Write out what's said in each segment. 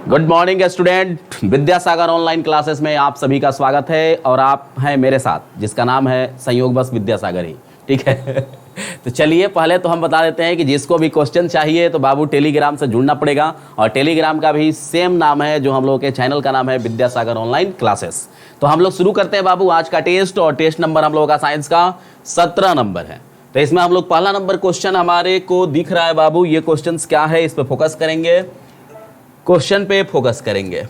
Good morning student. Vidyasagar online classes में आप सभी का स्वागत है और आप हैं मेरे साथ जिसका नाम है संयोगवश विद्यासागर ही, ठीक है। तो चलिए पहले तो हम बता देते हैं कि जिसको भी क्वेश्चन चाहिए तो बाबू टेलीग्राम से जुड़ना पड़ेगा और टेलीग्राम का भी सेम नाम है जो हम लोग के चैनल का नाम है विद्यासागर ऑनलाइन क्लासेस। तो हम लोग शुरू करते हैं बाबू आज का टेस्ट और टेस्ट नंबर हम लोगों का साइंस का 17 नंबर है। तो इसमें हम लोग पहला नंबर क्वेश्चन हमारे को दिख रहा है बाबू, ये क्वेश्चन क्या है इस पर फोकस करेंगे, क्वेश्चन पे फोकस करेंगे।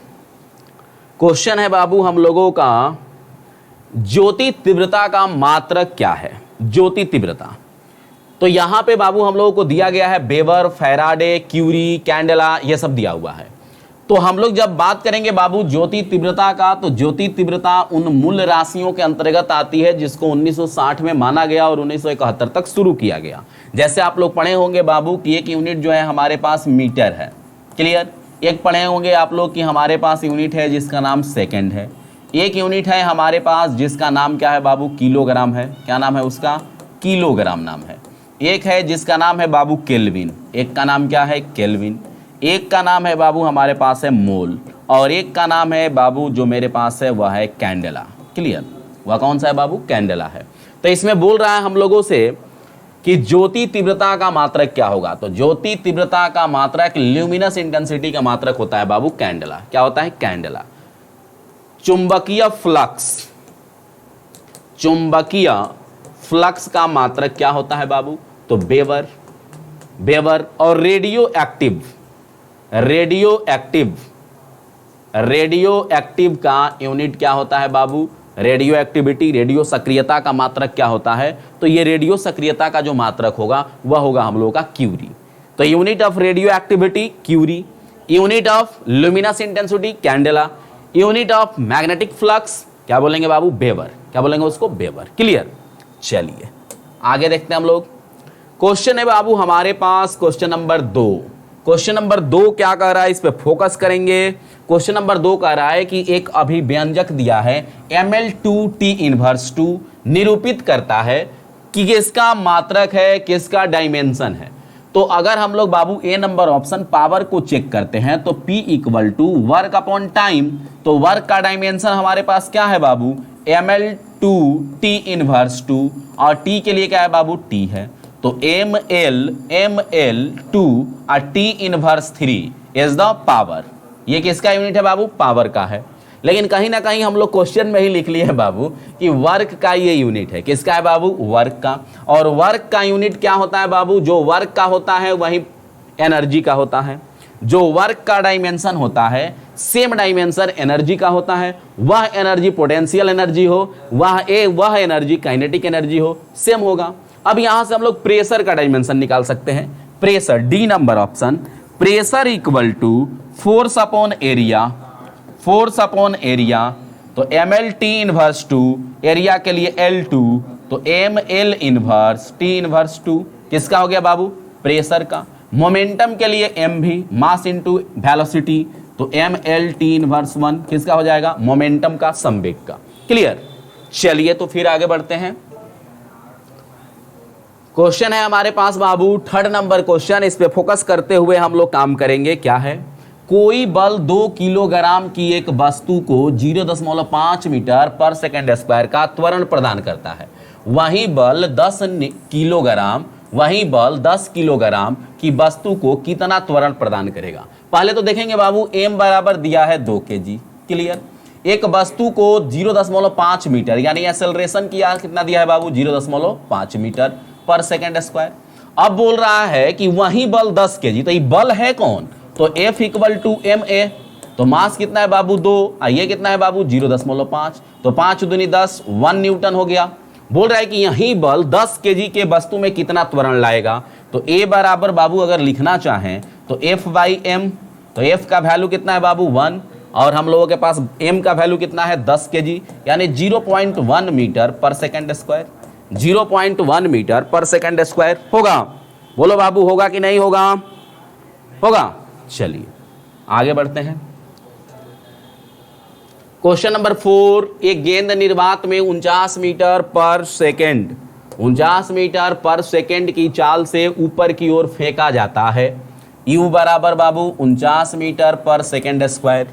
क्वेश्चन है बाबू हम लोगों का ज्योति तीव्रता का मात्रक क्या है। ज्योति तीव्रता तो यहां पे बाबू हम लोगों को दिया गया है वेबर, फैराडे, क्यूरी, कैंडेला, ये सब दिया हुआ है। तो हम लोग जब बात करेंगे बाबू ज्योति तीव्रता का, तो ज्योति तीव्रता उन मूल राशियों के अंतर्गत आती है जिसको 1960 में माना गया और 1971 तक शुरू किया गया। जैसे आप लोग पढ़े होंगे बाबू कि एक यूनिट जो है हमारे पास मीटर है, क्लियर। एक पढ़े होंगे आप लोग कि हमारे पास यूनिट है जिसका नाम सेकंड है। एक यूनिट है हमारे पास जिसका नाम क्या है बाबू, किलोग्राम है। क्या नाम है उसका, किलोग्राम नाम है। एक है जिसका नाम है बाबू केल्विन, एक का नाम क्या है केल्विन। एक का नाम है बाबू हमारे पास है मोल और एक का नाम है बाबू जो मेरे पास है वह है कैंडेला, क्लियर। वह कौन सा है बाबू, कैंडेला है। तो इसमें बोल रहा है हम लोगों से कि ज्योति तीव्रता का मात्रक क्या होगा। तो ज्योति तीव्रता का मात्रक ल्यूमिनस इंटेंसिटी का मात्रक होता है बाबू कैंडेला। क्या होता है कैंडेला। चुंबकीय फ्लक्स, चुंबकीय फ्लक्स का मात्रक क्या होता है बाबू, तो वेबर, वेबर। और radio active, radio active, radio active का यूनिट क्या होता है बाबू, रेडियो एक्टिविटी, रेडियो सक्रियता का मात्रक क्या होता है, तो ये रेडियो सक्रियता का जो मात्रक होगा वह होगा हम लोगों का क्यूरी। तो unit of radioactivity curie, unit of luminous intensity candela, unit of magnetic flux क्या बोलेंगे बाबू, वेबर। क्या बोलेंगे उसको, वेबर, क्लियर। चलिए आगे देखते हैं हम लोग। क्वेश्चन है बाबू हमारे पास क्वेश्चन नंबर 2। क्वेश्चन नंबर 2 क्या कह रहा है, इस पे फोकस करेंगे। क्वेश्चन नंबर 2 कह रहा है कि एक अभिव्यंजक दिया है Ml2T इनवर्स 2 निरूपित करता है कि किसका मात्रक है, किसका डायमेंशन है। तो अगर हम लोग बाबू ए नंबर ऑप्शन पावर को चेक करते हैं तो P equal to work upon time, तो वर्क का डायमेंशन हमारे पास क्या है बाबू, Ml2T इनवर्स 2 और T के लिए क्या है बाबू, T है। तो Ml2 और T inverse 3 is the power. ये किसका यूनिट है बाबू, पावर का है। लेकिन कहीं ना कहीं हम लोग क्वेश्चन में ही लिख लिए है बाबू कि वर्क का ये यूनिट है। किसका है बाबू, वर्क का। और वर्क का यूनिट क्या होता है बाबू, जो वर्क का होता है वही एनर्जी का होता है। जो वर्क का डायमेंशन होता है सेम डायमेंशन एनर्जी का होता है। वह एनर्जी पोटेंशियल एनर्जी हो, वह एनर्जी काइनेटिक एनर्जी हो, सेम होगा। अब यहां से हम लोग प्रेशर का डायमेंशन निकाल सकते हैं। Pressure, D number option, pressure equal to force upon area, force upon area. तो MLT इनवर्स 2, एरिया के लिए L2, तो ML इनवर्स T इनवर्स 2 किसका हो गया बाबू, प्रेशर का। मोमेंटम के लिए MV, मास इनटू वेलोसिटी, तो MLT इनवर्स 1 किसका हो जाएगा, मोमेंटम का, संवेग का, क्लियर। चलिए तो फिर आगे बढ़ते हैं। क्वेश्चन है हमारे पास बाबू 3rd नंबर क्वेश्चन, इस पे फोकस करते हुए हम लोग काम करेंगे। क्या है, कोई बल 2 किलोग्राम की एक वस्तु को 0.5 मीटर पर सेकंड स्क्वायर का त्वरण प्रदान करता है। वही बल 10 किलोग्राम की वस्तु को कितना त्वरण प्रदान करेगा। पहले तो देखेंगे बाबू m बराबर दिया है 2 kg, क्लियर। एक वस्तु को 0.5 मीटर यानी एक्सेलरेशन किया कितना दिया है बाबू, 0.5 मीटर पर सेकेंड स्क्वायर। अब बोल रहा है कि वही बल 10 kg, तो ये बल है कौन, तो F इक्वल टू ma। तो मास कितना है बाबू 2, ये कितना है बाबू 0.5, तो 5 दूनी 10, 1 न्यूटन हो गया। बोल रहा है कि यही बल 10 kg के वस्तु में कितना त्वरण लाएगा। तो A बराबर बाबू अगर लिखना चाहें तो F बाई m, तो F का वैल्यू कितना है बाबू 1 और हम लोगों के पास m का वैल्यू कितना है 10 kg यानी 0.1 मीटर पर सेकेंड स्क्वायर, 0.1 मीटर पर सेकेंड स्क्वायर होगा। बोलो बाबू होगा कि नहीं होगा, होगा। चलिए आगे बढ़ते हैं। क्वेश्चन नंबर 4, एक गेंद निर्वात में 49 मीटर पर सेकेंड, 49 मीटर पर सेकेंड की चाल से ऊपर की ओर फेंका जाता है। u बराबर बाबू 49 मीटर पर सेकेंड स्क्वायर।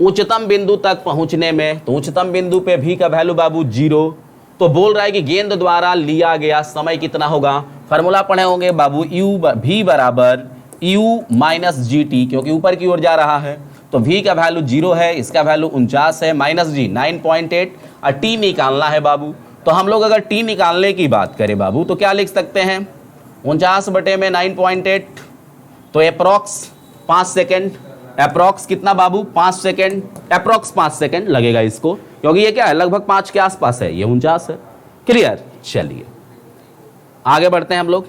उच्चतम बिंदु तक पहुंचने में, तो उच्चतम बिंदु पे v का वैल्यू बाबू 0। तो बोल रहा है कि गेंद द्वारा लिया गया समय कितना होगा, फॉर्मूला पढ़े होंगे बाबू, v बराबर u माइनस जी टी, क्योंकि ऊपर की ओर जा रहा है तो v का वैल्यू 0 है, इसका वैल्यू 49 है, माइनस जी 9.8 और t निकालना है बाबू। तो हम लोग अगर t निकालने की बात करें बाबू तो क्या लिख सकते हैं, 49 बटे में 9.8, तो अप्रॉक्स 5 सेकेंड, अप्रॉक्स कितना बाबू 5 सेकेंड, अप्रॉक्स 5 सेकेंड लगेगा इसको, क्योंकि ये क्या है लगभग 5 के आसपास है, ये 49 है। क्लियर, चलिए आगे बढ़ते हैं हम लोग।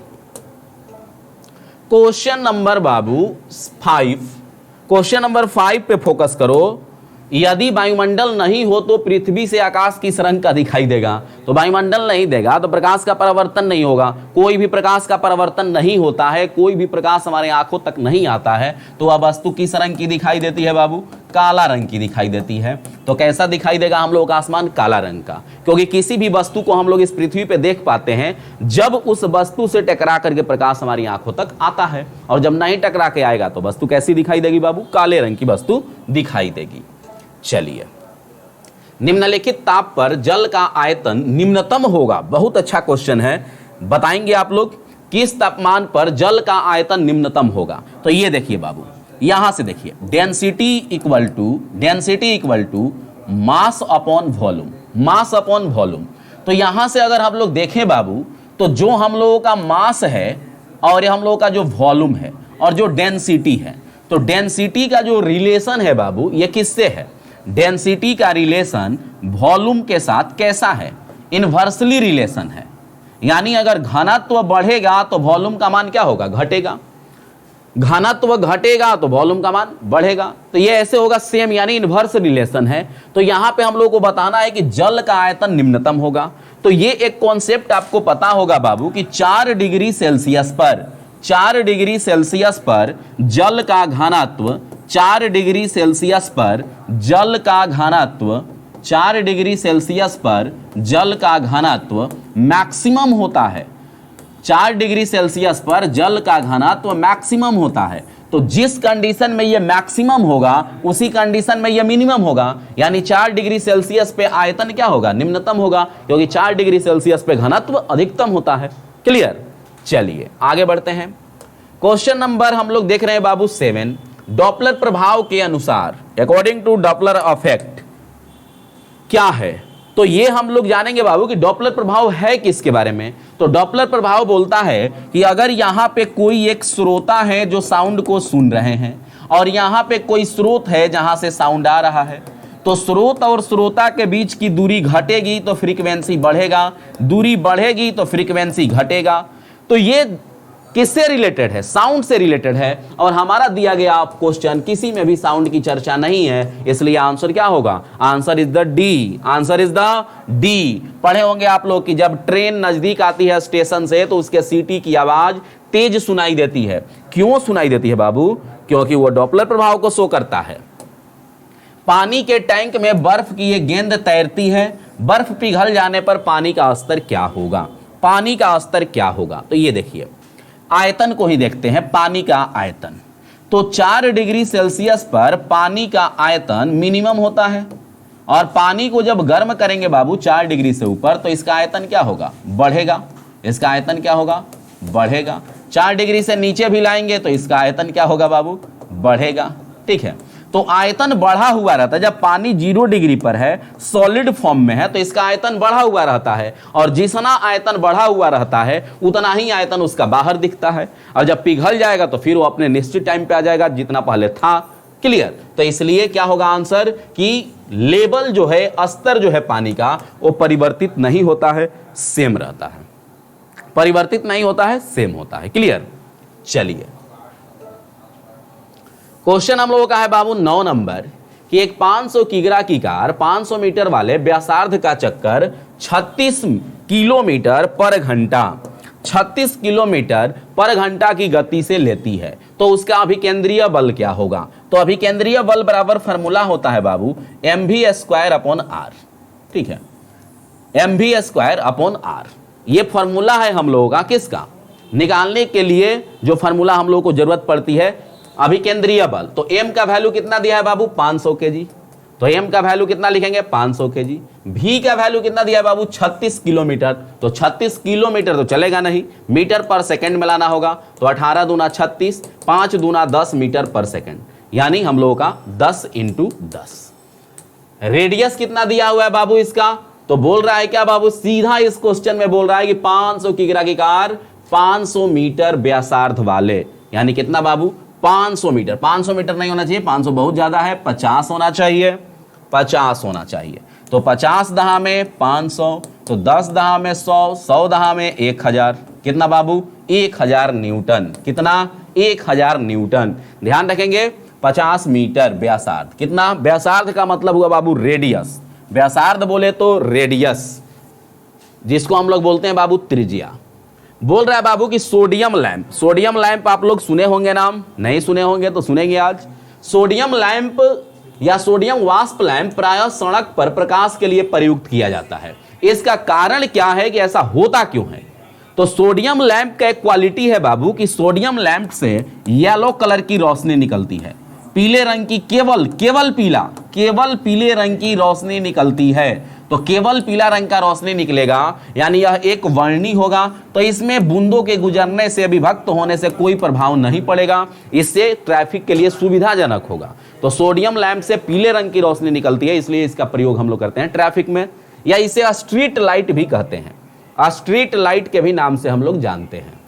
क्वेश्चन नंबर बाबू 5, क्वेश्चन नंबर 5 पे फोकस करो। यदि वायुमंडल नहीं हो तो पृथ्वी से आकाश किस रंग का दिखाई देगा, तो वायुमंडल नहीं देगा तो प्रकाश का परावर्तन नहीं होगा, कोई भी प्रकाश का परावर्तन नहीं होता है, कोई भी प्रकाश हमारे आंखों तक नहीं आता है, तो वह वस्तु किस रंग की दिखाई देती है बाबू, काला रंग की दिखाई देती है। तो कैसा दिखाई देगा हम लोग का आसमान, काला रंग का, क्योंकि किसी भी वस्तु को हम लोग इस पृथ्वी पे देख पाते हैं जब उस वस्तु से टकरा करके प्रकाश हमारी आंखों तक आता है, और जब नहीं टकरा के आएगा तो वस्तु कैसी दिखाई देगी बाबू, काले रंग की वस्तु दिखाई देगी। चलिए, निम्नलिखित ताप पर जल का आयतन निम्नतम होगा, बहुत अच्छा क्वेश्चन है, बताएंगे आप लोग किस तापमान पर जल का आयतन निम्नतम होगा। तो ये देखिए बाबू, यहां से देखिए, density equal to mass upon volume, mass upon volume. तो यहां से अगर हम लोग देखें बाबू तो जो हम लोगों का मास है और हम लोगों का जो वॉल्यूम है और जो डेंसिटी है, तो डेंसिटी का जो रिलेशन है बाबू ये किससे है, डेंसिटी का रिलेशन वॉल्यूम के साथ कैसा है, इनवर्सली रिलेशन है, यानी अगर घनत्व बढ़ेगा तो वॉल्यूम का मान क्या होगा, घटेगा, घनत्व घटेगा तो वॉल्यूम का मान बढ़ेगा। तो ये ऐसे होगा सेम, यानी इनवर्स रिलेशन है। तो यहां पे हम लोग को बताना है कि जल का आयतन निम्नतम होगा। तो ये एक कॉन्सेप्ट आपको पता होगा बाबू कि 4 डिग्री सेल्सियस पर, 4 डिग्री सेल्सियस पर जल का घनत्व, 4 डिग्री सेल्सियस पर जल का घनत्व, 4 डिग्री सेल्सियस पर जल का घनत्व मैक्सिमम होता है, 4 डिग्री सेल्सियस पर जल का घनत्व मैक्सिमम होता है। तो जिस कंडीशन में ये मैक्सिमम होगा उसी कंडीशन में ये मिनिमम होगा, यानी 4 डिग्री सेल्सियस पे आयतन क्या होगा, निम्नतम होगा, क्योंकि 4 डिग्री सेल्सियस पे घनत्व अधिकतम होता है। क्लियर, चलिए आगे बढ़ते हैं। क्वेश्चन नंबर हम लोग देख रहे हैं बाबू 7, डॉपलर प्रभाव के अनुसार, अकॉर्डिंग टू डॉपलर इफेक्ट क्या है। तो ये हम लोग जानेंगे बाबू कि डॉपलर प्रभाव है किसके बारे में। तो डॉपलर प्रभाव बोलता है कि अगर यहां पे कोई एक श्रोता है जो साउंड को सुन रहे हैं और यहां पे कोई स्रोत है जहां से साउंड आ रहा है, तो स्रोत और श्रोता के बीच की दूरी घटेगी तो फ्रीक्वेंसी बढ़ेगा, दूरी बढ़ेगी तो फ्रीक्वेंसी घटेगा। तो ये किससे रिलेटेड है, साउंड से रिलेटेड है, और हमारा दिया गया क्वेश्चन किसी में भी साउंड की चर्चा नहीं है, इसलिए आंसर क्या होगा, answer is the D, answer is the D. पढ़े होंगे आप लोग कि जब ट्रेन नजदीक आती है स्टेशन से तो उसके सीटी की आवाज तेज सुनाई देती है। क्यों सुनाई देती है बाबू, क्योंकि वो डॉपलर प्रभाव को शो करता है। पानी के टैंक में बर्फ की एक गेंद तैरती है, बर्फ पिघल जाने पर पानी का स्तर क्या होगा, पानी का स्तर क्या होगा। तो ये देखिए, आयतन को ही देखते हैं, पानी का आयतन। तो 4 डिग्री सेल्सियस पर पानी का आयतन मिनिमम होता है, और पानी को जब गर्म करेंगे बाबू 4 डिग्री से ऊपर तो इसका आयतन क्या होगा, बढ़ेगा, इसका आयतन क्या होगा, बढ़ेगा। 4 डिग्री से नीचे भी लाएंगे तो इसका आयतन क्या होगा बाबू, बढ़ेगा। ठीक है, तो आयतन बढ़ा हुआ रहता है। जब पानी 0 डिग्री पर है, सॉलिड फॉर्म में है, तो इसका आयतन बढ़ा हुआ रहता है, और जितना आयतन बढ़ा हुआ रहता है उतना ही आयतन उसका बाहर दिखता है, और जब पिघल जाएगा तो फिर वो अपने निश्चित टाइम पे आ जाएगा जितना पहले था। क्लियर, तो इसलिए क्या होगा आंसर कि लेवल जो है, स्तर जो है पानी का, वो परिवर्तित नहीं होता है, सेम रहता है, परिवर्तित नहीं होता है, सेम होता है। क्लियर, चलिए क्वेश्चन हम लोगों का है बाबू 9 नंबर कि एक 500 किग्रा की कार 500 मीटर वाले व्यासार्ध का चक्कर 36 किलोमीटर पर घंटा, 36 किलोमीटर पर घंटा की गति से लेती है, तो उसका अभिकेंद्रीय बल क्या होगा। तो अभिकेंद्रीय बल बराबर फॉर्मूला होता है बाबू mv²/r। ठीक है, mv²/r, ये फॉर्मूला है हम लोगों का किसका, निकालने के लिए जो फॉर्मूला हम लोगों को जरूरत पड़ती है अभिकेंद्रीय बल, तो m का वैल्यू कितना दिया है बाबू 500 केजी, तो m का वैल्यू कितना लिखेंगे 500 केजी। v का वैल्यू कितना दिया है बाबू 36 किलोमीटर, तो 36 किलोमीटर तो चलेगा नहीं, मीटर पर सेकंड में लाना होगा, तो 18 दूना 36, 5 दूना 10 मीटर पर सेकंड, यानी हम लोगों का 10 × 10। रेडियस कितना दिया हुआ है बाबू इसका, तो बोल रहा है क्या बाबू, सीधा इस क्वेश्चन में बोल रहा है कि 500 की कार 500 मीटर व्यासार्ध वाले, यानी कितना बाबू 500 मीटर, 500 मीटर नहीं होना चाहिए, 500 बहुत ज्यादा है, 50 होना चाहिए, 50 होना चाहिए। तो 50 दहा में 500, तो 10 दहा में 100, 100 दहा में 1000, कितना बाबू 1000 न्यूटन, कितना 1000 न्यूटन। ध्यान रखेंगे 50 मीटर व्यासार्ध, कितना व्यासार्ध का मतलब हुआ बाबू रेडियस, व्यासार्ध बोले तो रेडियस, जिसको हम लोग बोलते हैं बाबू त्रिज्या। बोल रहा है बाबू कि सोडियम लैंप, सोडियम लैंप आप लोग सुने होंगे, नाम नहीं सुने होंगे तो सुनेंगे आज। सोडियम लैंप या सोडियम वाष्प लैंप प्रायः सड़क पर प्रकाश के लिए प्रयुक्त किया जाता है। इसका कारण क्या है कि ऐसा होता क्यों है, तो सोडियम लैंप का एक क्वालिटी है बाबू कि सोडियम लैंप से येलो कलर की रोशनी निकलती है, पीले रंग की केवल पीले रंग की रोशनी निकलती है, तो केवल पीला रंग का रोशनी निकलेगा, यानी यह एक वर्णी होगा, तो इसमें बूंदों के गुजरने से विभक्त होने से कोई प्रभाव नहीं पड़ेगा, इससे ट्रैफिक के लिए सुविधाजनक होगा। तो सोडियम लैंप से पीले रंग की रोशनी निकलती है, इसलिए इसका प्रयोग हम लोग करते हैं ट्रैफिक में, या इसे स्ट्रीट लाइट भी कहते हैं, स्ट्रीट लाइट के भी नाम से हम लोग जानते हैं।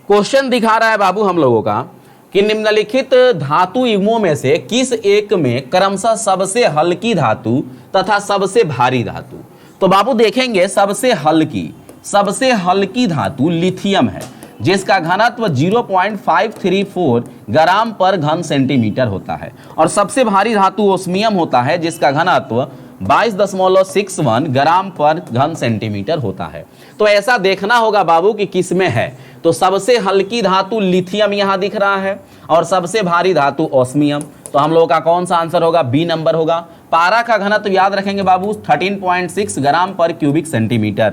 क्वेश्चन दिखा रहा है बाबू हम लोगों का कि निम्नलिखित धातु युग्मों में से किस एक में क्रमशः सबसे हल्की धातु तथा सबसे भारी धातु। तो बाबू देखेंगे सबसे हल्की धातु लिथियम है, जिसका घनत्व 0.534 ग्राम पर घन सेंटीमीटर होता है, और सबसे भारी धातु ओस्मियम होता है, जिसका घनत्व 22.61 ग्राम पर घन सेंटीमीटर होता है। तो ऐसा देखना होगा बाबू कि किसमें है, तो सबसे हल्की धातु लिथियम यहां दिख रहा है, और सबसे भारी धातु ओस्मियम, तो हम लोगों का कौन सा आंसर होगा, बी नंबर होगा। पारा का घनत्व याद रखेंगे बाबू 13.6 ग्राम पर क्यूबिक सेंटीमीटर।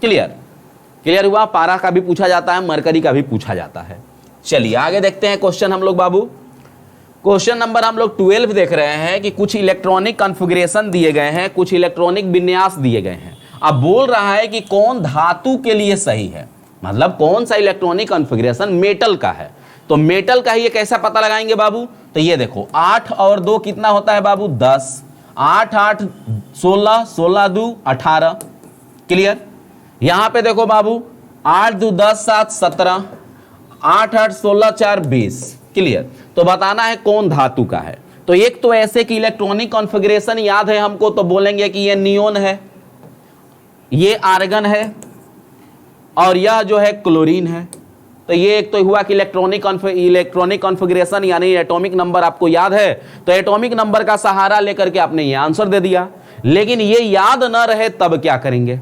क्लियर हुआ, पारा का भी पूछा जाता है, मरकरी का भी पूछा जाता है। चलिए आगे देखते हैं क्वेश्चन हम लोग बाबू। क्वेश्चन नंबर हम लोग 12 देख रहे हैं कि कुछ इलेक्ट्रॉनिक कॉन्फ़िगरेशन दिए गए हैं, कुछ इलेक्ट्रॉनिक विन्यास दिए गए हैं। अब बोल रहा है कि कौन धातु के लिए सही है, मतलब कौन सा इलेक्ट्रॉनिक कॉन्फ़िगरेशन मेटल का है। तो मेटल का ही ये कैसा पता लगाएंगे बाबू, तो ये देखो 8 और 2 कितना होता है बाबू 10, 8 8 16, 16 2 18। क्लियर, यहां पे देखो बाबू 8 2 10 7 17, 8 8 16 4 20। क्लियर, तो बताना है कौन धातु का है। तो एक तो ऐसे कि इलेक्ट्रॉनिक कॉन्फ़िगरेशन याद है हमको, तो बोलेंगे कि ये नियोन है, ये आर्गन है, और यह जो है क्लोरीन है। तो ये एक तो हुआ कि इलेक्ट्रॉनिक कॉन्फ़िगरेशन यानी एटॉमिक नंबर आपको याद है, तो एटॉमिक नंबर का सहारा लेकर के आपने ये आंसर दे दिया। लेकिन ये याद न रहे तब क्या करेंगे,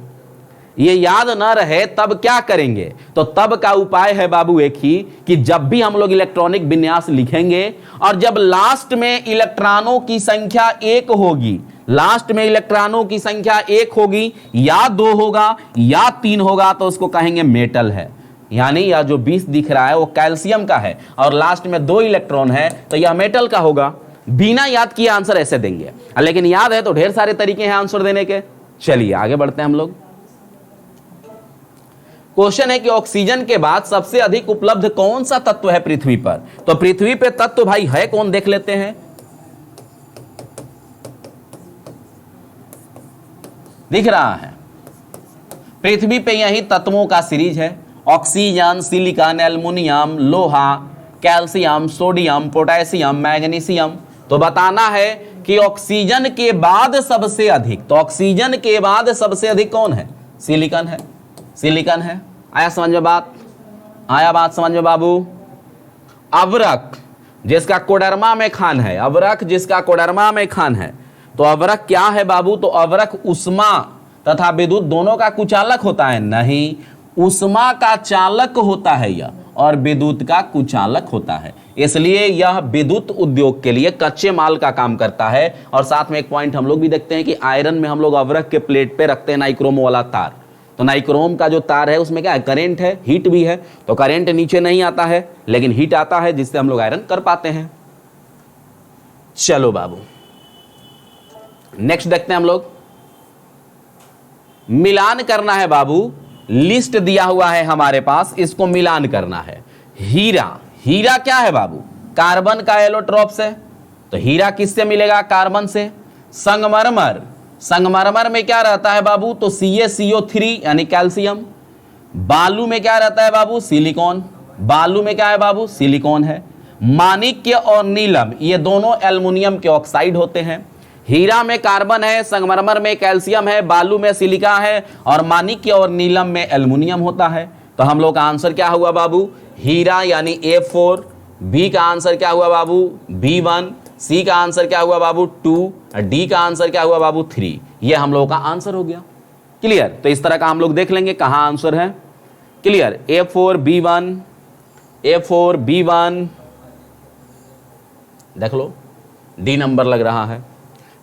ये याद न रहे तब क्या करेंगे, तो तब का उपाय है बाबू एक ही कि जब भी हम लोग इलेक्ट्रॉनिक विन्यास लिखेंगे और जब लास्ट में इलेक्ट्रॉनों की संख्या 1 होगी, लास्ट में इलेक्ट्रॉनों की संख्या 1 होगी या 2 होगा या 3 होगा, तो उसको कहेंगे मेटल है। यानी यह जो 20 दिख रहा है वो कैल्शियम का है और लास्ट में 2 इलेक्ट्रॉन है, तो यह मेटल का होगा। बिना याद किए आंसर ऐसे देंगे, लेकिन याद है तो ढेर सारे तरीके हैं आंसर देने के। चलिए आगे बढ़ते हैं हम लोग। क्वेश्चन है कि ऑक्सीजन के बाद सबसे अधिक उपलब्ध कौन सा तत्व है पृथ्वी पर। तो पृथ्वी पे तत्व भाई है कौन, देख लेते हैं। दिख रहा है पृथ्वी पे यही तत्वों का सीरीज है, ऑक्सीजन, सिलिकॉन, एल्युमिनियम, लोहा, कैल्शियम, सोडियम, पोटेशियम, मैग्नीशियम। तो बताना है कि ऑक्सीजन के बाद सबसे अधिक, तो ऑक्सीजन के बाद सबसे अधिक कौन है, सिलिकॉन है, सिलिकॉन है। आया समझ में बात, आया बात समझ में बाबू। अवरक जिसका कोडरमा में खान है, अवरक जिसका कोडरमा में खान है, तो अवरक क्या है बाबू, तो अवरक उष्मा तथा विद्युत दोनों का कुचालक होता है, नहीं, उष्मा का चालक होता है यह और विद्युत का कुचालक होता है। इसलिए यह विद्युत उद्योग के लिए कच्चे माल का काम करता है। और साथ में एक पॉइंट हम लोग भी देखते हैं कि आयरन में हम लोग अवरक के प्लेट पे रखते हैं नाइक्रोमो वाला तार, तो नाइक्रोम का जो तार है उसमें क्या है, करंट है, हीट भी है, तो करंट नीचे नहीं आता है लेकिन हीट आता है, जिससे हम लोग आयरन कर पाते हैं। चलो बाबू नेक्स्ट देखते हैं हम लोग। मिलान करना है बाबू, लिस्ट दिया हुआ है हमारे पास, इसको मिलान करना है। हीरा, हीरा क्या है बाबू, कार्बन का एलोट्रोप्स है, तो हीरा किससे मिलेगा, कार्बन से। संगमरमर, संगमरमर में क्या रहता है बाबू, तो CaCO3 यानी कैल्शियम। बालू में क्या रहता है बाबू, सिलिकॉन, बालू में क्या है बाबू, सिलिकॉन है। माणिक्य और नीलम ये दोनों एल्युमिनियम के ऑक्साइड होते हैं। हीरा में कार्बन है, संगमरमर में कैल्शियम है, बालू में सिलिका है और माणिक्य और नीलम में एल्युमिनियम होता है। तो हम लोग का आंसर क्या हुआ बाबू, हीरा यानी A4, बी का आंसर क्या हुआ बाबू B1, सी का आंसर क्या हुआ बाबू 2, डी का आंसर क्या हुआ बाबू 3। ये हम लोगों का आंसर हो गया। क्लियर, तो इस तरह का हम लोग देख लेंगे कहां आंसर है। Clear, A4 B1, A4 B1 देख लो, डी नंबर लग रहा है।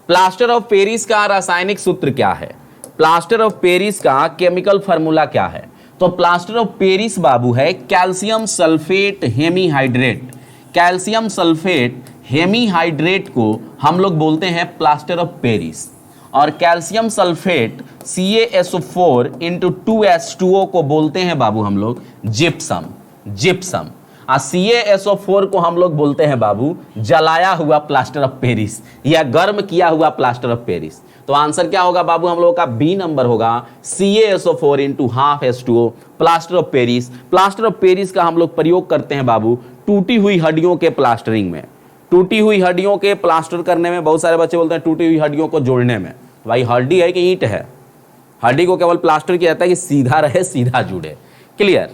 प्लास्टर ऑफ पेरिस का रासायनिक सूत्र क्या है, प्लास्टर ऑफ पेरिस का केमिकल फार्मूला क्या है, तो प्लास्टर ऑफ पेरिस बाबू है calcium sulphate hemihydrate. Calcium sulphate hemihydrate को हम लोग बोलते हैं प्लास्टर ऑफ पेरिस, और कैल्शियम सल्फेट CaSO4 × 2H2O को बोलते हैं बाबू हम लोग जिप्सम। जिप्सम CaSO4 को हम लोग बोलते हैं बाबू जलाया हुआ प्लास्टर ऑफ पेरिस या गर्म किया हुआ प्लास्टर ऑफ पेरिस। तो आंसर क्या होगा बाबू हम लोगों का, बी नंबर होगा CaSO4 × ½ H2O plaster of Paris. Plaster of Paris का हम लोग प्रयोग करते हैं बाबू टूटी हुई हड्डियों के प्लास्टरिंग में, टूटी हुई हड्डियों के प्लास्टर करने में। बहुत सारे बच्चे बोलते हैं टूटी हुई हड्डियों को जोड़ने में, भाई हड्डी है कि ईंट है, हड्डी को केवल प्लास्टर किया जाता है कि सीधा रहे, सीधा जुड़े। क्लियर,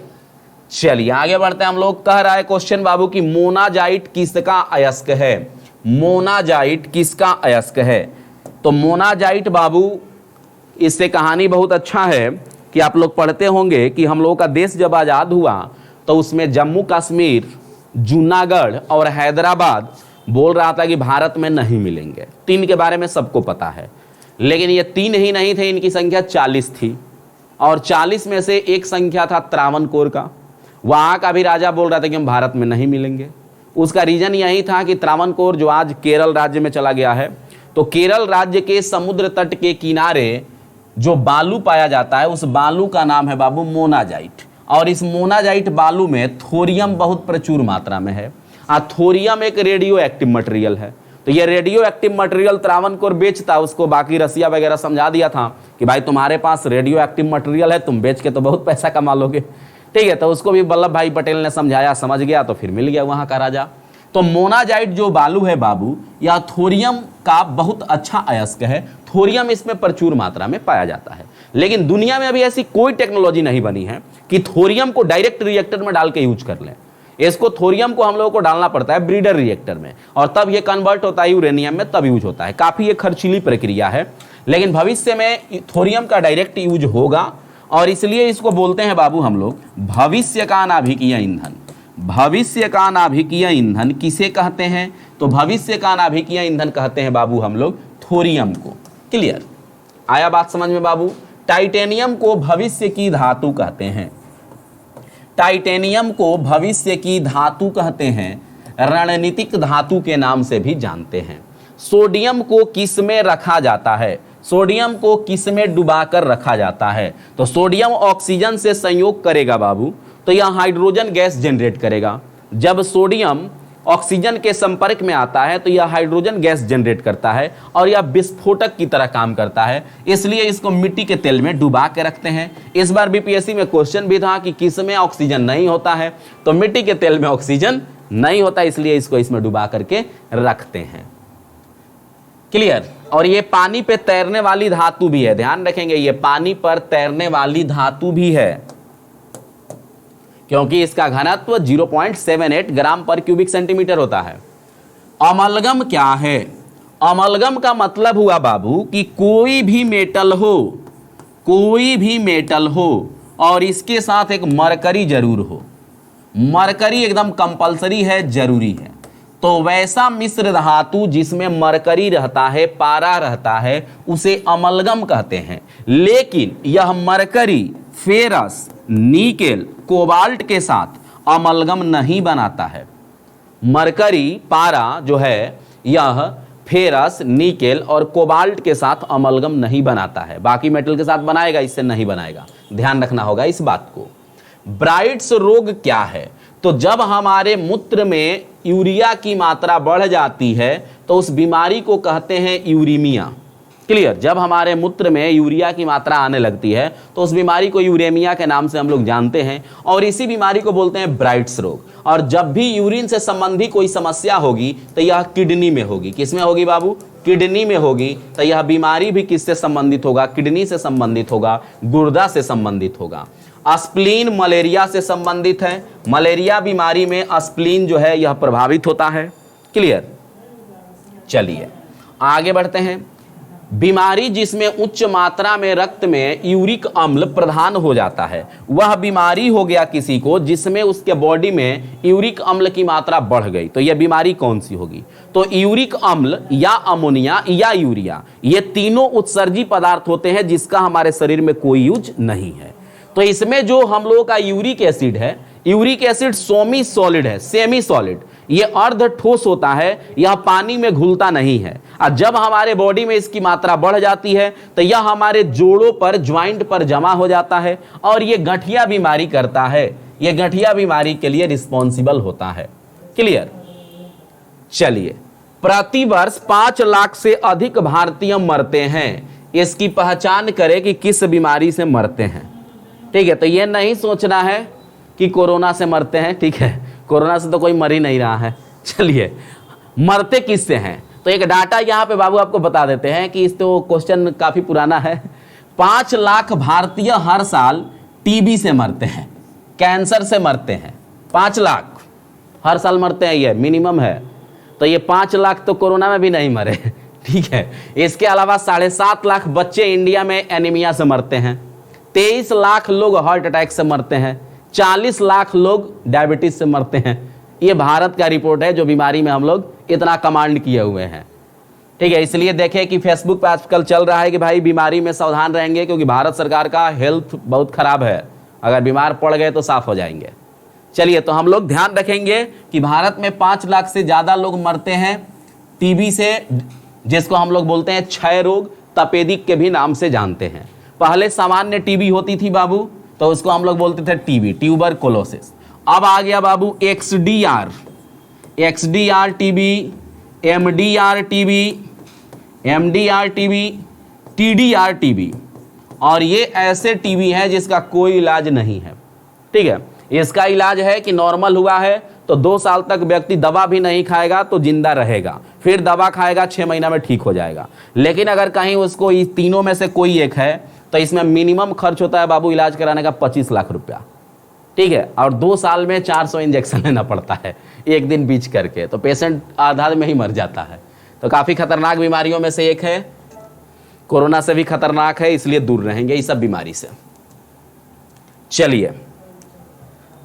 चलिए आगे बढ़ते हैं हम लोग। कह रहा है क्वेश्चन बाबू की मोनाजाइट किसका अयस्क है, मोनाजाइट किसका अयस्क है, तो मोनाजाइट बाबू इससे कहानी बहुत अच्छा है कि आप लोग पढ़ते होंगे कि हम लोगों का देश जब आज़ाद हुआ तो उसमें जम्मू कश्मीर, जूनागढ़ और हैदराबाद बोल रहा था कि भारत में नहीं मिलेंगे। 3 के बारे में सबको पता है, लेकिन ये 3 ही नहीं थे, इनकी संख्या 40 थी, और 40 में से एक संख्या था त्रावणकोर का। वहाँ का भी राजा बोल रहा था कि हम भारत में नहीं मिलेंगे। उसका रीजन यही था कि त्रावणकोर जो आज केरल राज्य में चला गया है, तो केरल राज्य के समुद्र तट के किनारे जो बालू पाया जाता है उस बालू का नाम है बाबू मोनाजाइट, और इस मोनाजाइट बालू में थोरियम बहुत प्रचुर मात्रा में है। थोरियम एक रेडियो एक्टिव मटेरियल है, तो ये रेडियो एक्टिव मटेरियल त्रावणकोर बेचता, उसको बाकी रसिया वगैरह समझा दिया था कि भाई तुम्हारे पास रेडियो एक्टिव मटेरियल है, तुम बेच के तो बहुत पैसा कमा लोगे। ठीक है, तो उसको भी वल्लभ भाई पटेल ने समझाया, समझ गया, तो फिर मिल गया वहाँ का राजा। तो मोनाजाइट जो बालू है बाबू, यह थोरियम का बहुत अच्छा अयस्क है, थोरियम इसमें प्रचुर मात्रा में पाया जाता है। लेकिन दुनिया में अभी ऐसी कोई टेक्नोलॉजी नहीं बनी है कि थोरियम को डायरेक्ट रिएक्टर में डाल के यूज कर लें। इसको थोरियम को हम लोगों को डालना पड़ता है ब्रीडर रिएक्टर में, और तब ये कन्वर्ट होता है यूरेनियम में, तब यूज होता है। काफ़ी ये खर्चीली प्रक्रिया है, लेकिन भविष्य में थोरियम का डायरेक्ट यूज होगा, और इसलिए इसको बोलते हैं बाबू हम लोग भविष्य का नाभिकीय ईंधन। भविष्य का नाभिकीय ईंधन किसे कहते हैं, तो भविष्य का नाभिकीय ईंधन कहते हैं बाबू हम लोग थोरियम को। क्लियर, आया बात समझ में बाबू। टाइटेनियम को भविष्य की धातु कहते हैं, टाइटेनियम को भविष्य की धातु कहते हैं, रणनीतिक धातु के नाम से भी जानते हैं। सोडियम को किस में रखा जाता है, सोडियम को किस में डुबाकर रखा जाता है, तो सोडियम ऑक्सीजन से संयोग करेगा बाबू, तो यह हाइड्रोजन गैस जनरेट करेगा। जब सोडियम ऑक्सीजन के संपर्क में आता है तो यह हाइड्रोजन गैस जनरेट करता है, और यह विस्फोटक की तरह काम करता है, इसलिए इसको मिट्टी के तेल में डुबा के रखते हैं। इस बार बीपीएससी में क्वेश्चन भी था कि किस में ऑक्सीजन नहीं होता है, तो मिट्टी के तेल में ऑक्सीजन नहीं होता, इसलिए इसको इसमें डुबा करके रखते हैं। क्लियर, और ये पानी पे तैरने वाली धातु भी है, ध्यान रखेंगे, ये पानी पर तैरने वाली धातु भी है, क्योंकि इसका घनत्व 0.78 ग्राम पर क्यूबिक सेंटीमीटर होता है। अमलगम क्या है, अमलगम का मतलब हुआ बाबू कि कोई भी मेटल हो, कोई भी मेटल हो और इसके साथ एक मरकरी जरूर हो, मरकरी एकदम कंपलसरी है, जरूरी है। तो वैसा मिश्र धातु जिसमें मरकरी रहता है, पारा रहता है, उसे अमलगम कहते हैं। लेकिन यह मरकरी फेरस निकेल कोबाल्ट के साथ अमलगम नहीं बनाता है। मरकरी पारा जो है यह फेरस निकेल और कोबाल्ट के साथ अमलगम नहीं बनाता है। बाकी मेटल के साथ बनाएगा, इससे नहीं बनाएगा, ध्यान रखना होगा इस बात को। ब्राइट्स रोग क्या है? तो जब हमारे मूत्र में यूरिया की मात्रा बढ़ जाती है तो उस बीमारी को कहते हैं यूरेमिया। क्लियर? जब हमारे मूत्र में यूरिया की मात्रा आने लगती है तो उस बीमारी को यूरेमिया के नाम से हम लोग जानते हैं और इसी बीमारी को बोलते हैं ब्राइट्स रोग। और जब भी यूरिन से संबंधी कोई समस्या होगी तो यह किडनी में होगी। किस में होगी बाबू? किडनी में होगी। तो यह बीमारी भी किससे संबंधित होगा? किडनी से संबंधित होगा, गुर्दा से संबंधित होगा। स्प्लीन मलेरिया से संबंधित है। मलेरिया बीमारी में स्प्लीन जो है यह प्रभावित होता है। क्लियर? चलिए आगे बढ़ते हैं। बीमारी जिसमें उच्च मात्रा में रक्त में यूरिक अम्ल प्रदान हो जाता है, वह बीमारी हो गया किसी को जिसमें उसके बॉडी में यूरिक अम्ल की मात्रा बढ़ गई। तो यह बीमारी कौन सी होगी? तो यूरिक अम्ल या अमोनिया या यूरिया, ये तीनों उत्सर्जी पदार्थ होते हैं जिसका हमारे शरीर में कोई यूज नहीं है। तो इसमें जो हम लोगों का यूरिक एसिड है, यूरिक एसिड सेमी सॉलिड है, सेमी सॉलिड, ये अर्ध ठोस होता है, यह पानी में घुलता नहीं है। और जब हमारे बॉडी में इसकी मात्रा बढ़ जाती है तो यह हमारे जोड़ों पर, ज्वाइंट पर जमा हो जाता है और ये गठिया बीमारी करता है। ये गठिया बीमारी के लिए रिस्पॉन्सिबल होता है। क्लियर? चलिए, प्रतिवर्ष 5 लाख से अधिक भारतीय मरते हैं। इसकी पहचान करें कि किस बीमारी से मरते हैं। ठीक है? तो ये नहीं सोचना है कि कोरोना से मरते हैं। ठीक है? कोरोना से तो कोई मर ही नहीं रहा है। चलिए, मरते किससे हैं? तो एक डाटा यहाँ पे बाबू आपको बता देते हैं कि इस तो क्वेश्चन काफी पुराना है। 5 लाख भारतीय हर साल टीबी से मरते हैं, कैंसर से मरते हैं। 5 लाख हर साल मरते हैं, ये मिनिमम है। तो ये 5 लाख तो कोरोना में भी नहीं मरे। ठीक है? इसके अलावा 7.5 लाख बच्चे इंडिया में एनीमिया से मरते हैं। 23 लाख लोग हार्ट अटैक से मरते हैं। 40 लाख लोग डायबिटीज से मरते हैं। ये भारत का रिपोर्ट है जो बीमारी में हम लोग इतना कमांड किए हुए हैं। ठीक है? इसलिए देखें कि फेसबुक पे आजकल चल रहा है कि भाई बीमारी में सावधान रहेंगे क्योंकि भारत सरकार का हेल्थ बहुत खराब है, अगर बीमार पड़ गए तो साफ हो जाएंगे। चलिए, तो हम लोग ध्यान रखेंगे कि भारत में 5 लाख से ज्यादा लोग मरते हैं टीबी से, जिसको हम लोग बोलते हैं क्षय रोग, तपेदिक के भी नाम से जानते हैं। पहले सामान्य टीबी होती थी बाबू, तो उसको हम लोग बोलते थे टीबी, ट्यूबरकुलोसिस। अब आ गया बाबू XDR, XDR TB, MDR TB, MDR TB, TDR TB. और ये ऐसे टीबी है जिसका कोई इलाज नहीं है। ठीक है? इसका इलाज है कि नॉर्मल हुआ है तो 2 साल तक व्यक्ति दवा भी नहीं खाएगा तो जिंदा रहेगा, फिर दवा खाएगा 6 महीना में ठीक हो जाएगा। लेकिन अगर कहीं उसको इस तीनों में से कोई एक है तो इसमें मिनिमम खर्च होता है बाबू इलाज कराने का 25 लाख रुपया। ठीक है? और 2 साल में 400 इंजेक्शन लेना पड़ता है, एक दिन बीच करके, तो पेशेंट आधा में ही मर जाता है। तो काफ़ी खतरनाक बीमारियों में से एक है, कोरोना से भी खतरनाक है, इसलिए दूर रहेंगे इस सब बीमारी से। चलिए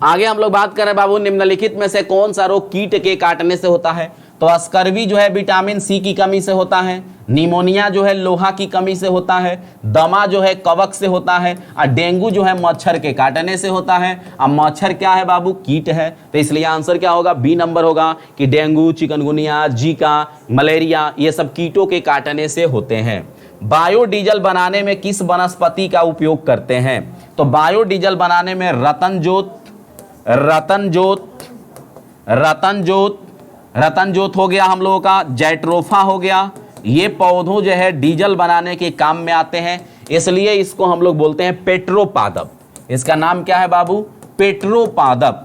आगे हम लोग बात करें बाबू, निम्नलिखित में से कौन सा रोग कीट के काटने से होता है? तो स्कर्वी जो है विटामिन सी की कमी से होता है, निमोनिया जो है लोहा की कमी से होता है, दमा जो है कवक से होता है, और डेंगू जो है मच्छर के काटने से होता है। अब मच्छर क्या है बाबू? कीट है। तो इसलिए आंसर क्या होगा? बी नंबर होगा कि डेंगू, चिकनगुनिया, जीका, मलेरिया ये सब कीटों के काटने से होते हैं। बायोडीजल बनाने में किस वनस्पति का उपयोग करते हैं? तो बायोडीजल बनाने में रतन जोत हो गया हम लोगों का, जैट्रोफा हो गया। ये पौधों जो है डीजल बनाने के काम में आते हैं, इसलिए इसको हम लोग बोलते हैं पेट्रोपादप। इसका नाम क्या है बाबू? पेट्रोपादप।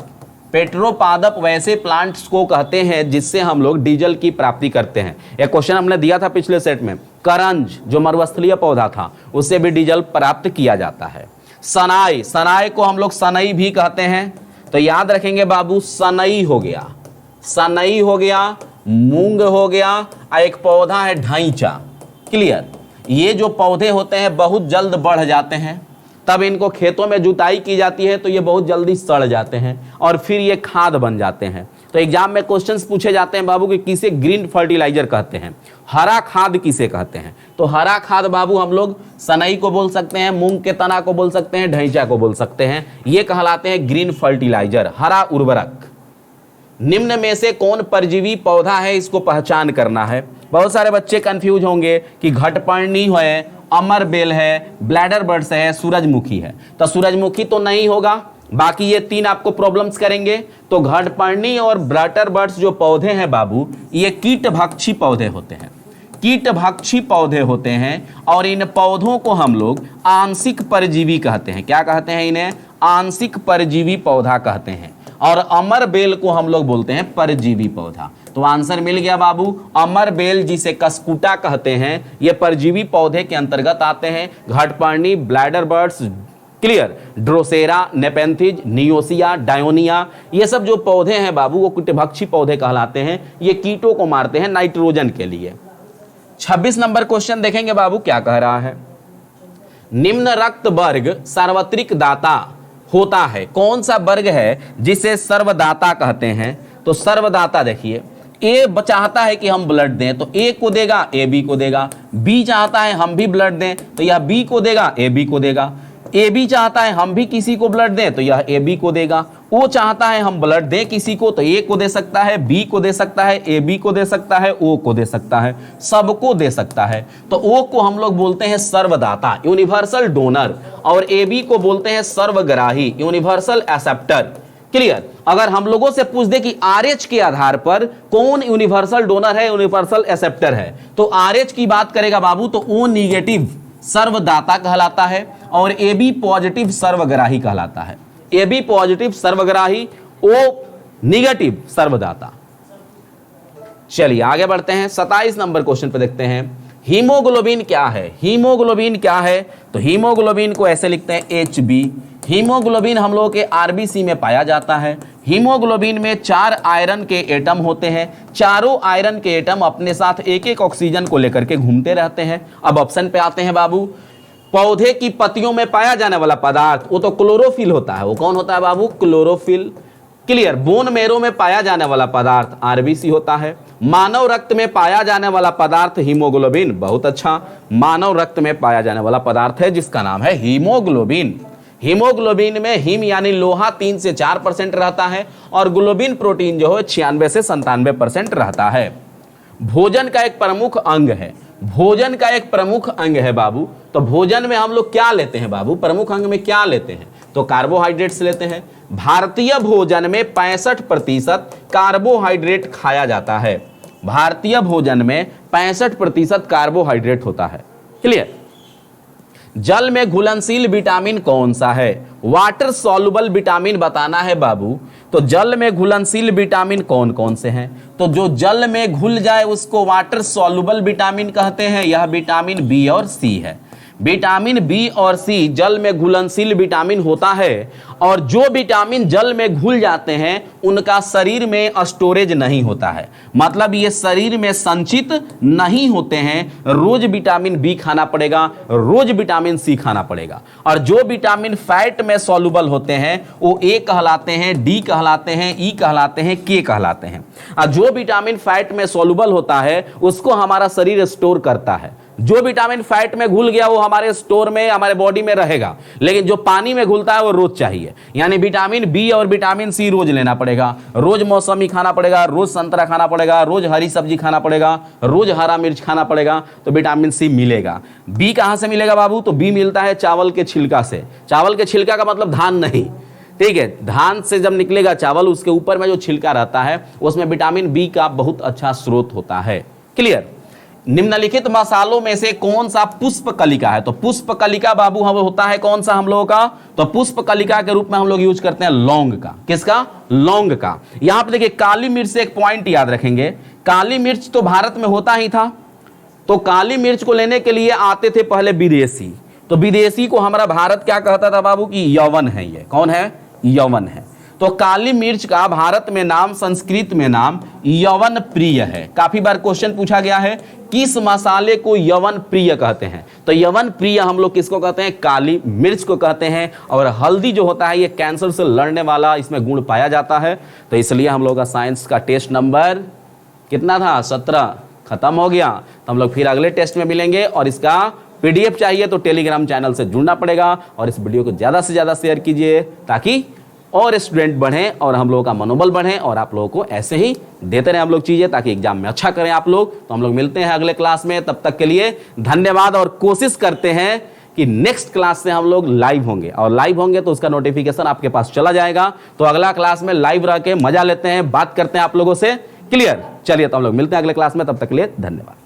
पेट्रोपादप वैसे प्लांट्स को कहते हैं जिससे हम लोग डीजल की प्राप्ति करते हैं। एक क्वेश्चन हमने दिया था पिछले सेट में, करंज जो मरुस्थलीय पौधा था उससे भी डीजल प्राप्त किया जाता है। सनाई, सनाई को हम लोग सनई भी कहते हैं, तो याद रखेंगे बाबू, सनई हो गया, सनई हो गया, मूंग हो गया, और एक पौधा है ढाइचा। क्लियर? ये जो पौधे होते हैं बहुत जल्द बढ़ जाते हैं, तब इनको खेतों में जुताई की जाती है तो ये बहुत जल्दी सड़ जाते हैं और फिर ये खाद बन जाते हैं। तो एग्जाम में क्वेश्चंस पूछे जाते हैं बाबू कि किसे ग्रीन फर्टिलाइजर कहते हैं, हरा खाद किसे कहते हैं। तो हरा खाद बाबू हम लोग सनई को बोल सकते हैं, मूंग के तना को बोल सकते हैं, ढैंचा को बोल सकते हैं, ये कहलाते हैं ग्रीन फर्टिलाइजर, हरा उर्वरक। निम्न में से कौन परजीवी पौधा है, इसको पहचान करना है। बहुत सारे बच्चे कंफ्यूज होंगे कि घटपर्णी है, अमर बेल है, ब्लैडर बर्ड्स है, सूरजमुखी है। तो सूरजमुखी तो नहीं होगा, बाकी ये तीन आपको प्रॉब्लम्स करेंगे। तो घटपर्णी और ब्लैडर बर्ड्स जो पौधे हैं बाबू, ये कीटभक्षी पौधे होते हैं, कीटभक्षी पौधे होते हैं। और इन पौधों को हम लोग आंशिक परजीवी कहते हैं। क्या कहते हैं इन्हें? आंशिक परजीवी पौधा कहते हैं। और अमर बेल को हम लोग बोलते हैं परजीवी पौधा। तो आंसर मिल गया बाबू, अमर बेल जिसे कस्कुटा कहते हैं, ये परजीवी पौधे के अंतर्गत आते हैं। घटपर्णी, ब्लैडर बर्ड्स, क्लियर, ड्रोसेरा, नेपेंथिज, नियोसिया, डायोनिया, ये सब जो पौधे हैं बाबू वो कीटभक्षी पौधे कहलाते हैं। ये कीटों को मारते हैं नाइट्रोजन के लिए। 26 नंबर क्वेश्चन देखेंगे बाबू क्या कह रहा है। निम्न रक्त वर्ग सार्वत्रिक दाता होता है। कौन सा वर्ग है जिसे सर्वदाता कहते हैं? तो सर्वदाता देखिए, ए चाहता है कि हम ब्लड दें तो ए को देगा, ए बी को देगा। बी चाहता है हम भी ब्लड दें तो यह बी को देगा, ए बी को देगा। ए बी चाहता है हम भी किसी को ब्लड दें तो यह ए बी को देगा। ओ चाहता है हम ब्लड दें किसी को तो ए को दे सकता है, बी को दे सकता है, ए बी को दे सकता है, ओ को दे सकता है, सबको दे सकता है। तो ओ को हम लोग बोलते हैं सर्वदाता, यूनिवर्सल डोनर। और ए बी को बोलते हैं सर्वग्राही, यूनिवर्सल एक्सेप्टर। क्लियर। अगर हम लोगों से पूछ दे कि आरएच के आधार पर कौन यूनिवर्सल डोनर है, यूनिवर्सल एक्सेप्टर है, तो आरएच की बात करेगा बाबू तो ओ निगेटिव सर्वदाता कहलाता है और ए बी पॉजिटिव सर्वग्राही कहलाता है। ए बी पॉजिटिव सर्वग्राही, ओ निगेटिव सर्वदाता। चलिए आगे बढ़ते हैं। 27 नंबर क्वेश्चन पे देखते हैं, हीमोग्लोबिन क्या है? हीमोग्लोबिन क्या है? तो हीमोग्लोबिन को ऐसे लिखते हैं HB। हीमोग्लोबिन हम लोगों के आरबीसी में पाया जाता है। हीमोग्लोबिन में 4 आयरन के एटम होते हैं। चारों आयरन के एटम अपने साथ एक एक ऑक्सीजन को लेकर के घूमते रहते हैं। अब ऑप्शन पे आते हैं बाबू। पौधे की पत्तियों में पाया जाने वाला पदार्थ वो तो क्लोरोफिल होता है। वो कौन होता है बाबू? क्लोरोफिल। क्लियर। बोन मेरो में पाया जाने वाला पदार्थ आरबीसी होता है। मानव रक्त में पाया जाने वाला पदार्थ हीमोग्लोबिन। बहुत अच्छा, मानव रक्त में पाया जाने वाला पदार्थ है जिसका नाम है हीमोग्लोबिन। हीमोग्लोबिन में हीम यानी लोहा 3 से 4% रहता है और ग्लोबिन प्रोटीन जो है 96 से 97% रहता है। भोजन का एक प्रमुख अंग है। भोजन का एक प्रमुख अंग है बाबू। तो भोजन में हम लोग क्या लेते हैं बाबू? प्रमुख अंग में क्या लेते हैं? तो कार्बोहाइड्रेट्स लेते हैं। भारतीय भोजन में 65% कार्बोहाइड्रेट खाया जाता है। भारतीय भोजन में 65% कार्बोहाइड्रेट होता है। क्लियर। जल में घुलनशील विटामिन कौन सा है? वाटर सॉल्युबल विटामिन बताना है बाबू। तो जल में घुलनशील विटामिन कौन कौन से हैं? तो जो जल में घुल जाए उसको वाटर सॉल्युबल विटामिन कहते हैं। यह विटामिन बी और सी है। विटामिन बी और सी जल में घुलनशील विटामिन होता है। और जो विटामिन जल में घुल जाते हैं उनका शरीर में स्टोरेज नहीं होता है, मतलब ये शरीर में संचित नहीं होते हैं। रोज विटामिन बी खाना पड़ेगा, रोज विटामिन सी खाना पड़ेगा। और जो विटामिन फैट में सॉल्युबल होते हैं वो ए कहलाते हैं, डी कहलाते हैं, ई कहलाते हैं, के कहलाते हैं। और जो विटामिन फैट में सॉल्युबल होता है उसको हमारा शरीर स्टोर करता है। जो विटामिन फैट में घुल गया वो हमारे स्टोर में, हमारे बॉडी में रहेगा, लेकिन जो पानी में घुलता है वो रोज चाहिए। यानी विटामिन बी और विटामिन सी रोज लेना पड़ेगा। रोज मौसमी खाना पड़ेगा, रोज संतरा खाना पड़ेगा, रोज हरी सब्जी खाना पड़ेगा, रोज हरा मिर्च खाना पड़ेगा, तो विटामिन सी मिलेगा। बी कहां से मिलेगा बाबू? तो बी मिलता है चावल के छिलका से। चावल के छिलका का मतलब धान नहीं, ठीक है। धान से जब निकलेगा चावल, उसके ऊपर में जो छिलका रहता है उसमें विटामिन बी का बहुत अच्छा स्रोत होता है। क्लियर। निम्नलिखित मसालों में से कौन सा पुष्प कलिका है? तो पुष्प कलिका बाबू हम होता है कौन सा हम लोगों का? तो पुष्प कलिका के रूप में हम लोग यूज करते हैं लौंग का। किसका? लौंग का। यहां पे देखिए काली मिर्च से एक पॉइंट याद रखेंगे, काली मिर्च तो भारत में होता ही था, तो काली मिर्च को लेने के लिए आते थे पहले विदेशी। तो विदेशी को हमारा भारत क्या कहता था बाबू? कि यौवन है। ये कौन है? यौवन है। तो काली मिर्च का भारत में नाम, संस्कृत में नाम यवन प्रिय है। काफी बार क्वेश्चन पूछा गया है, किस मसाले को यवन प्रिय कहते हैं? तो यवन प्रिय हम लोग किसको कहते हैं? काली मिर्च को कहते हैं। और हल्दी जो होता है ये कैंसर से लड़ने वाला इसमें गुण पाया जाता है, तो इसलिए हम लोग का साइंस का टेस्ट नंबर कितना था? 17 खत्म हो गया। तो हम लोग फिर अगले टेस्ट में मिलेंगे, और इसका पीडीएफ चाहिए तो टेलीग्राम चैनल से जुड़ना पड़ेगा, और इस वीडियो को ज़्यादा से ज़्यादा शेयर कीजिए ताकि और स्टूडेंट बढ़ें और हम लोगों का मनोबल बढ़े, और आप लोगों को ऐसे ही देते रहे हम लोग चीज़ें ताकि एग्जाम में अच्छा करें आप लोग। तो हम लोग मिलते हैं अगले क्लास में, तब तक के लिए धन्यवाद। और कोशिश करते हैं कि नेक्स्ट क्लास से हम लोग लाइव होंगे, और लाइव होंगे तो उसका नोटिफिकेशन आपके पास चला जाएगा। तो अगला क्लास में लाइव रह के मजा लेते हैं, बात करते हैं आप लोगों से। क्लियर? चलिए तो हम लोग मिलते हैं अगले क्लास में, तब तक के लिए धन्यवाद।